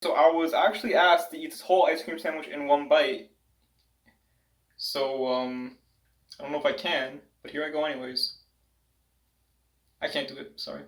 So I was actually asked to eat this whole ice cream sandwich in one bite. So, I don't know if I can, but here I go anyways. I can't do it, sorry.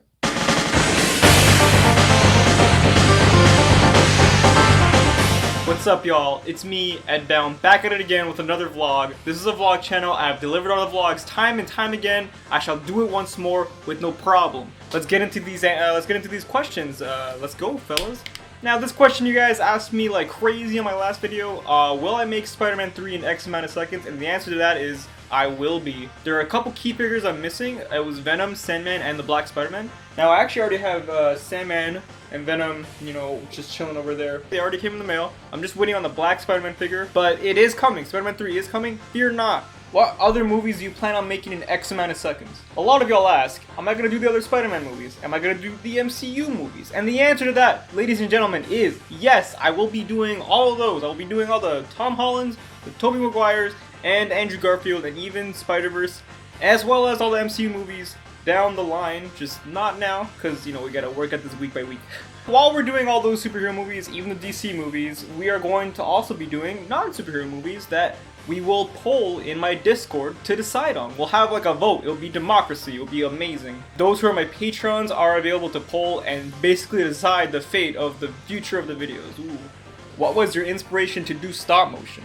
What's up, y'all? It's me, EdBound, back at it again with another vlog. This is a vlog channel. I've delivered on the vlogs time and time again. I shall do it once more with no problem. Let's get into these questions. Let's go, fellas. Now, this question you guys asked me like crazy on my last video. Will I make Spider-Man 3 in X amount of seconds? And the answer to that is I will be. There are a couple key figures I'm missing. It was Venom, Sandman, and the Black Spider-Man. Now, I actually already have Sandman and Venom, you know, just chilling over there. They already came in the mail. I'm just waiting on the Black Spider-Man figure, but it is coming. Spider-Man 3 is coming. Fear not. What other movies do you plan on making in X amount of seconds? A lot of y'all ask, am I going to do the other Spider-Man movies? Am I going to do the MCU movies? And the answer to that, ladies and gentlemen, is yes, I will be doing all of those. I will be doing all the Tom Hollands, the Tobey Maguires, and Andrew Garfield, and even Spider-Verse, as well as all the MCU movies down the line, just not now, because, you know, we gotta work at this week by week. While we're doing all those superhero movies, even the DC movies, we are going to also be doing non-superhero movies that we will poll in my Discord to decide on. We'll have like a vote. It'll be democracy. It'll be amazing. Those who are my patrons are available to poll and basically decide the fate of the future of the videos. Ooh. What was your inspiration to do stop motion?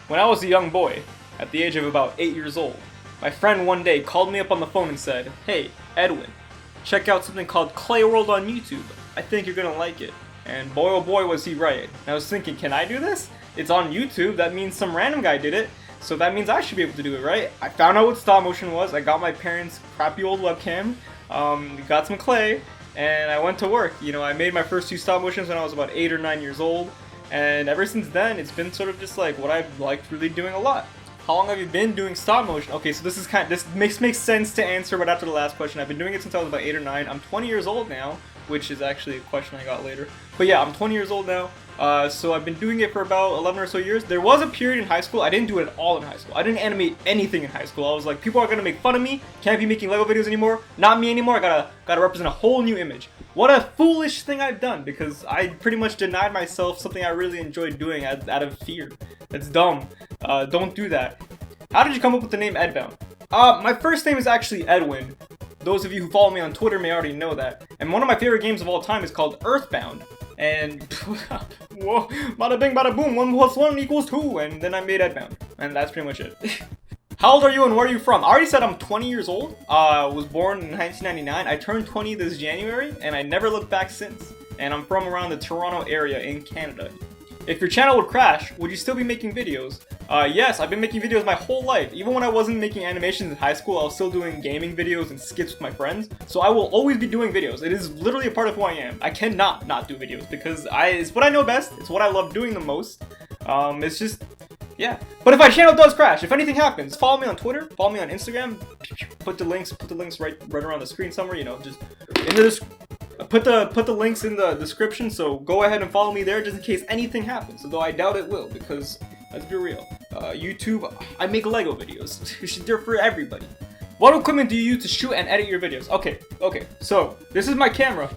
When I was a young boy, at the age of about 8 years old, my friend one day called me up on the phone and said, "Hey, Edwin, check out something called Clay World on YouTube. I think you're gonna like it." And boy oh boy was he right. And I was thinking, can I do this? It's on YouTube, that means some random guy did it, so that means I should be able to do it, right? I found out what stop motion was, I got my parents' crappy old webcam, got some clay, and I went to work. You know, I made my first 2 stop motions when I was about 8 or 9 years old, and ever since then, it's been sort of just like what I've liked really doing a lot. How long have you been doing stop motion? Okay, so this makes sense to answer right after the last question. I've been doing it since I was about 8 or 9. I'm 20 years old now, which is actually a question I got later. But yeah, I'm 20 years old now. So I've been doing it for about 11 or so years. There was a period in high school, I didn't do it at all in high school. I didn't animate anything in high school. I was like, people are gonna make fun of me. Can't be making Lego videos anymore. Not me anymore. I gotta represent a whole new image. What a foolish thing I've done, because I pretty much denied myself something I really enjoyed doing out of fear. That's dumb. Don't do that. How did you come up with the name EdBound? My first name is actually Edwin. Those of you who follow me on Twitter may already know that. And one of my favorite games of all time is called EarthBound. And whoa, bada bing bada boom, 1 + 1 = 2, and then I made EdBound. And that's pretty much it. How old are you and where are you from? I already said I'm 20 years old. Was born in 1999. I turned 20 this January, and I never looked back since. And I'm from around the Toronto area in Canada. If your channel would crash, would you still be making videos? Yes, I've been making videos my whole life. Even when I wasn't making animations in high school, I was still doing gaming videos and skits with my friends. So I will always be doing videos. It is literally a part of who I am. I cannot not do videos because it's what I know best. It's what I love doing the most. It's just, yeah. But if my channel does crash, if anything happens, follow me on Twitter, follow me on Instagram. Put the links right around the screen somewhere. You know, just in the put the links in the description, so go ahead and follow me there just in case anything happens, although I doubt it will, because let's be real, YouTube, I make Lego videos. They're for everybody. What equipment do you use to shoot and edit your videos? Okay, so this is my camera.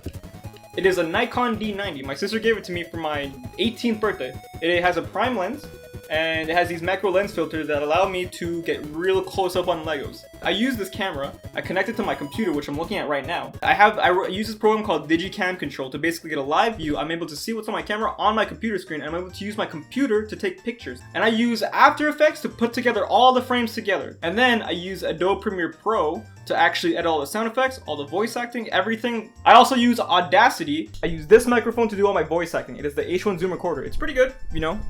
It is a Nikon D90. My sister gave it to me for my 18th birthday. It has a prime lens, and it has these macro lens filters that allow me to get real close up on Legos. I use this camera, I connect it to my computer, which I'm looking at right now. I use this program called Digicam Control to basically get a live view. I'm able to see what's on my camera on my computer screen, and I'm able to use my computer to take pictures. And I use After Effects to put together all the frames together. And then I use Adobe Premiere Pro to actually edit all the sound effects, all the voice acting, everything. I also use Audacity. I use this microphone to do all my voice acting. It is the H1 Zoom recorder. It's pretty good, you know.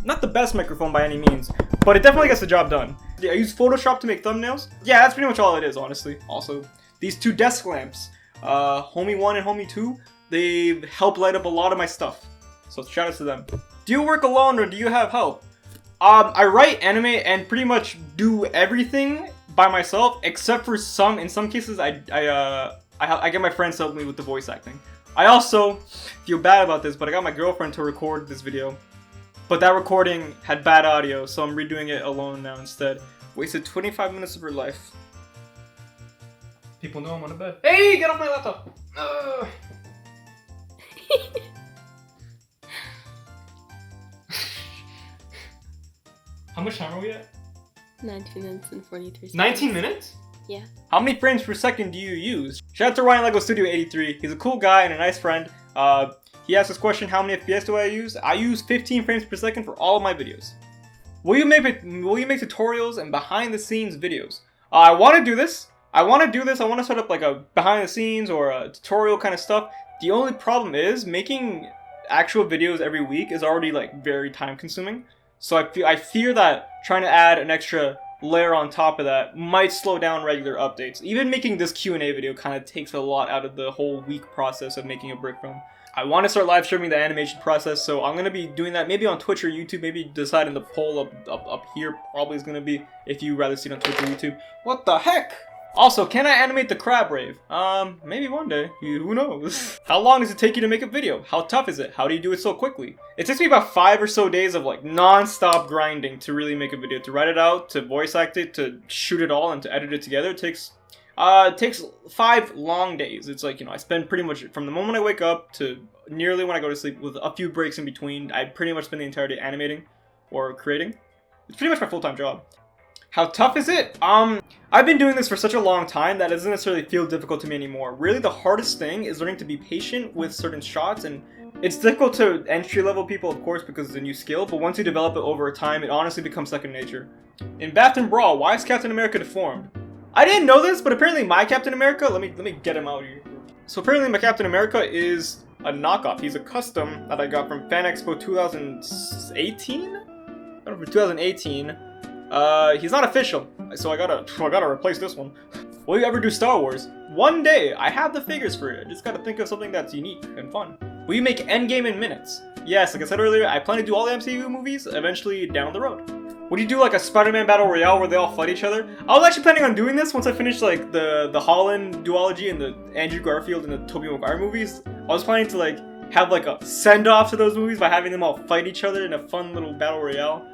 Not the best microphone by any means, but it definitely gets the job done. I use Photoshop to make thumbnails. Yeah, that's pretty much all it is, honestly. Also, these 2 desk lamps, Homie 1 and Homie 2, they help light up a lot of my stuff. So shout out to them. Do you work alone or do you have help? I write anime and pretty much do everything by myself, except for in some cases, I get my friends to help me with the voice acting. I also feel bad about this, but I got my girlfriend to record this video. But that recording had bad audio, so I'm redoing it alone now instead. Wasted 25 minutes of her life. People know I'm on a bed. Hey, get off my laptop! How much time are we at? 19 minutes and 43 seconds. 19 minutes? Yeah. How many frames per second do you use? Shout out to Ryan Lego Studio 83. He's a cool guy and a nice friend. He asked this question, how many FPS do I use? I use 15 frames per second for all of my videos. Will you make tutorials and behind the scenes videos? I want to do this. I want to set up like a behind the scenes or a tutorial kind of stuff. The only problem is making actual videos every week is already like very time consuming. So I fear that trying to add an extra layer on top of that might slow down regular updates. Even making this Q&A video kind of takes a lot out of the whole week process of making a brick film. I want to start live streaming the animation process, so I'm going to be doing that maybe on Twitch or YouTube, maybe decide in the poll up here probably is going to be if you rather see it on Twitch or YouTube. What the heck? Also, can I animate the crab rave? Maybe one day. Who knows? How long does it take you to make a video? How tough is it? How do you do it so quickly? It takes me about 5 or so days of like non-stop grinding to really make a video. To write it out, to voice act it, to shoot it all, and to edit it together. It takes 5 long days. It's like, you know, I spend pretty much from the moment I wake up to nearly when I go to sleep with a few breaks in between. I pretty much spend the entire day animating or creating. It's pretty much my full-time job. How tough is it? I've been doing this for such a long time that it doesn't necessarily feel difficult to me anymore. Really, the hardest thing is learning to be patient with certain shots, and it's difficult to entry-level people, of course, because it's a new skill, but once you develop it over time, it honestly becomes second nature. In Bath and Brawl, why is Captain America deformed? I didn't know this, but apparently my Captain America, let me get him out here. So apparently my Captain America is a knockoff. He's a custom that I got from Fan Expo 2018? I don't know, for 2018. He's not official, so I gotta replace this one. Will you ever do Star Wars? One day. I have the figures for it. I just gotta think of something that's unique and fun. Will you make Endgame in minutes? Yes, like I said earlier, I plan to do all the MCU movies eventually down the road. Would you do like a Spider-Man battle royale where they all fight each other? I was actually planning on doing this once I finished like the Holland duology and the Andrew Garfield and the Tobey Maguire movies. I was planning to like have like a send-off to those movies by having them all fight each other in a fun little battle royale.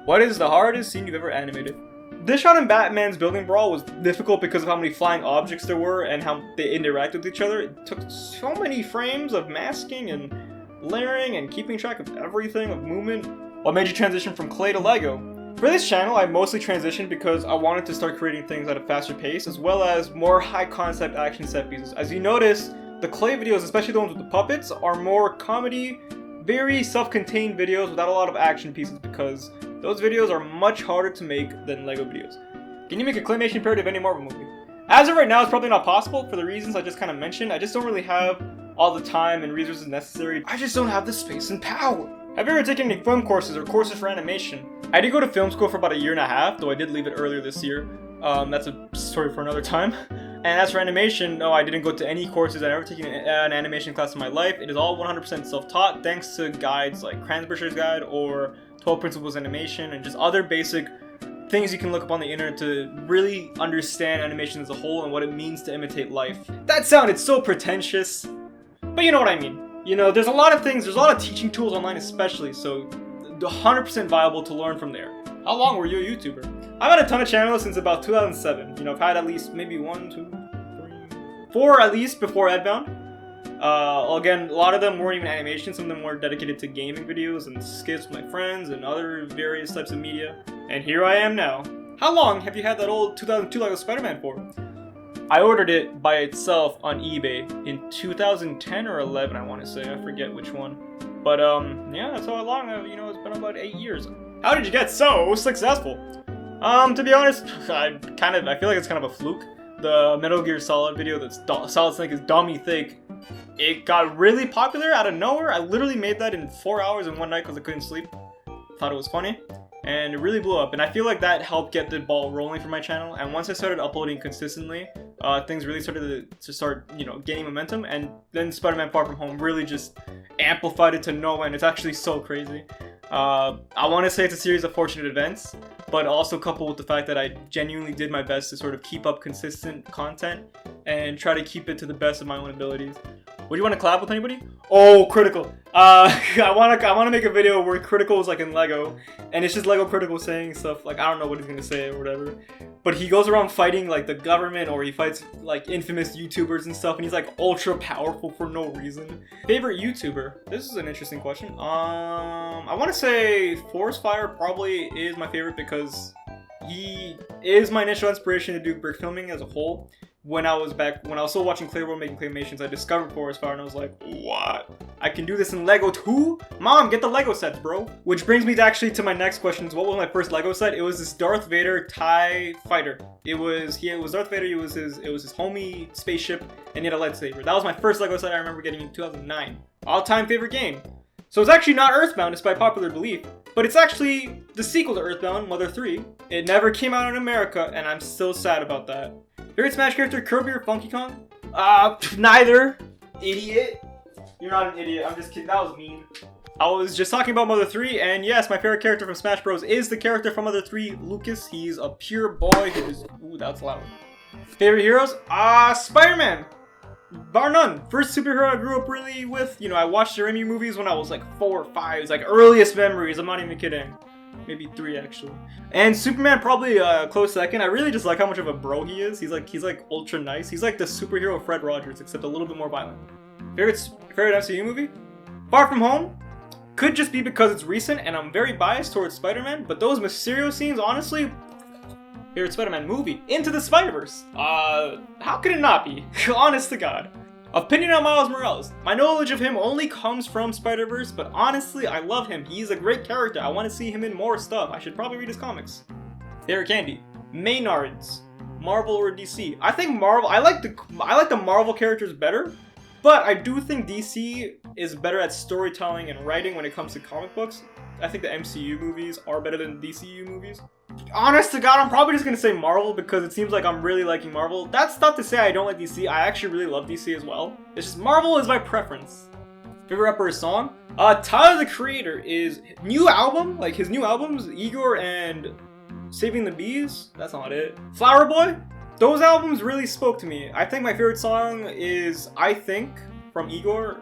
What is the hardest scene you've ever animated? This shot in Batman's building brawl was difficult because of how many flying objects there were and how they interact with each other. It took so many frames of masking and layering and keeping track of everything, of movement. What made you transition from clay to Lego? For this channel, I mostly transitioned because I wanted to start creating things at a faster pace, as well as more high-concept action set pieces. As you notice, the clay videos, especially the ones with the puppets, are more comedy, very self-contained videos without a lot of action pieces because those videos are much harder to make than Lego videos. Can you make a claymation parody of any Marvel movie? As of right now, it's probably not possible for the reasons I just kind of mentioned. I just don't really have all the time and resources necessary. I just don't have the space and power. Have you ever taken any film courses or courses for animation? I did go to film school for about 1.5 years, though I did leave it earlier this year. That's a story for another time. And as for animation, no, I didn't go to any courses. I've never taken an animation class in my life. It is all 100% self-taught, thanks to guides like Kranzberger's Guide or 12 Principles Animation and just other basic things you can look up on the internet to really understand animation as a whole and what it means to imitate life. That sounded so pretentious, but you know what I mean. You know, there's a lot of things, there's a lot of teaching tools online especially, so 100% viable to learn from there. How long were you a YouTuber? I've had a ton of channels since about 2007. You know, I've had at least maybe 1, 2, 3, 4 at least before EdBound. Again, a lot of them weren't even animation, some of them were dedicated to gaming videos and skits with my friends and other various types of media. And here I am now. How long have you had that old 2002 Lego Spider-Man for? I ordered it by itself on eBay in 2010 or 11, I want to say. I forget which one. But, yeah, that's how long, you know, it's been about 8 years. How did you get so successful? To be honest, I feel like it's kind of a fluke. The Metal Gear Solid video that's Solid Snake is dummy thick. It got really popular out of nowhere. I literally made that in 4 hours in one night because I couldn't sleep. Thought it was funny. And it really blew up. And I feel like that helped get the ball rolling for my channel. And once I started uploading consistently, things really started to you know, gaining momentum. And then Spider-Man Far From Home really just amplified it to no end. It's actually so crazy. I want to say it's a series of fortunate events, but also coupled with the fact that I genuinely did my best to sort of keep up consistent content and try to keep it to the best of my own abilities. Would you want to collab with anybody? Oh, Critical. I wanna make a video where Critical is like in Lego, and it's just Lego Critical saying stuff like, I don't know what he's gonna say or whatever, but he goes around fighting like the government, or he fights like infamous YouTubers and stuff, and he's like ultra powerful for no reason. Favorite YouTuber? This is an interesting question. I want to say Forest Fire probably is my favorite because he is my initial inspiration to do brick filming as a whole. When I was still watching Clayworld making claymations, I discovered Forest Fire and I was like, what? I can do this in Lego too? Mom, get the Lego sets, bro. Which brings me to my next questions. What was my first Lego set? It was this Darth Vader TIE fighter. It was Darth Vader, it was his homie spaceship, and he had a lightsaber. That was my first Lego set I remember getting in 2009. All-time favorite game. So it's actually not EarthBound, despite popular belief, but it's actually the sequel to EarthBound, Mother 3. It never came out in America, and I'm still sad about that. Favorite Smash character, Kirby or Funky Kong? Neither. Idiot. You're not an idiot. I'm just kidding. That was mean. I was just talking about Mother 3, and yes, my favorite character from Smash Bros. Is the character from Mother 3, Lucas. He's a pure boy who is... Ooh, that's loud. Favorite heroes? Spider-Man. Bar none. First superhero I grew up really with. You know, I watched the Raimi movies when I was like 4 or 5. It's like earliest memories. I'm not even kidding. Maybe 3 actually. And Superman probably a close second. I really just like how much of a bro he is. He's like ultra nice. He's like the superhero Fred Rogers, except a little bit more violent. Favorite MCU movie? Far From Home? Could just be because it's recent and I'm very biased towards Spider-Man, but those Mysterio scenes, honestly. Favorite Spider-Man movie? Into the Spider-Verse. How could it not be? Honest to God. Opinion on Miles Morales. My knowledge of him only comes from Spider-Verse, but honestly, I love him. He's a great character. I want to see him in more stuff. I should probably read his comics. Favorite candy? Maynards. Marvel or DC? I think Marvel. I like the Marvel characters better, but I do think DC is better at storytelling and writing when it comes to comic books. I think the MCU movies are better than DCU movies. Honest to God, I'm probably just gonna say Marvel because it seems like I'm really liking Marvel. That's not to say I don't like DC. I actually really love DC as well. It's just Marvel is my preference. Favorite rapper or song? Tyler the Creator is new album, like his new albums, Igor and Saving the Bees. That's not it. Flower Boy. Those albums really spoke to me. I think my favorite song is I Think from Igor,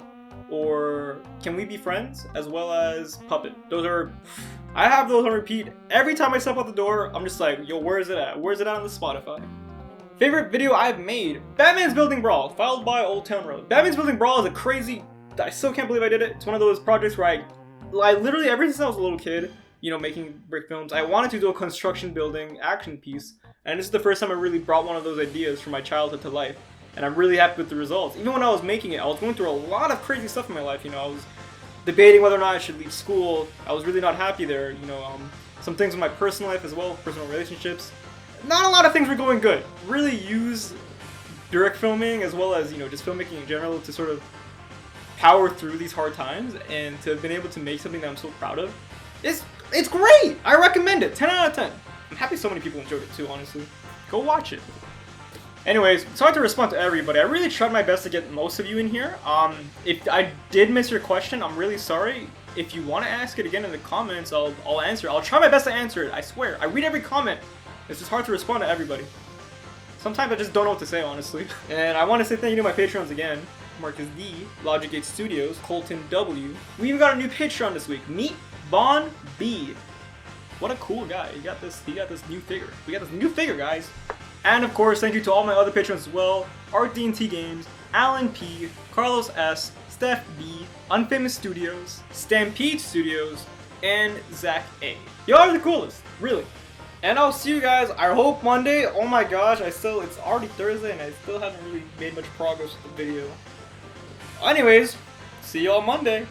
or Can We Be Friends, as well as Puppet. Those are, I have those on repeat. Every time I step out the door, I'm just like, yo, where is it at? Where's it at on the Spotify? Favorite video I've made? Batman's Building Brawl, followed by Old Town Road. Batman's Building Brawl is a crazy, I still can't believe I did it. It's one of those projects where I literally, ever since I was a little kid, you know, making brick films, I wanted to do a construction building action piece. And this is the first time I really brought one of those ideas from my childhood to life. And I'm really happy with the results. Even when I was making it, I was going through a lot of crazy stuff in my life. You know, I was debating whether or not I should leave school. I was really not happy there. You know, some things in my personal life as well, personal relationships. Not a lot of things were going good. Really use direct filming as well as, you know, just filmmaking in general to sort of power through these hard times, and to have been able to make something that I'm so proud of. It's great! I recommend it. 10 out of 10. I'm happy so many people enjoyed it too, honestly. Go watch it. Anyways, sorry to respond to everybody. I really tried my best to get most of you in here. If I did miss your question, I'm really sorry. If you want to ask it again in the comments, I'll answer. I'll try my best to answer it, I swear. I read every comment. It's just hard to respond to everybody. Sometimes I just don't know what to say, honestly. And I want to say thank you to my patrons again. Marcus D, Stampede Studios, Colton W. We even got a new Patreon this week. Meet Vaughn B. What a cool guy. He got this new figure. We got this new figure, guys. And of course, thank you to all my other patrons as well. ArkDNTGames, Alan P, Carlos S, Steph B, Unfamous Studios, Stampede Studios, and Zach A. Y'all are the coolest, really. And I'll see you guys, I hope Monday. Oh my gosh, it's already Thursday and I still haven't really made much progress with the video. Anyways, see y'all Monday.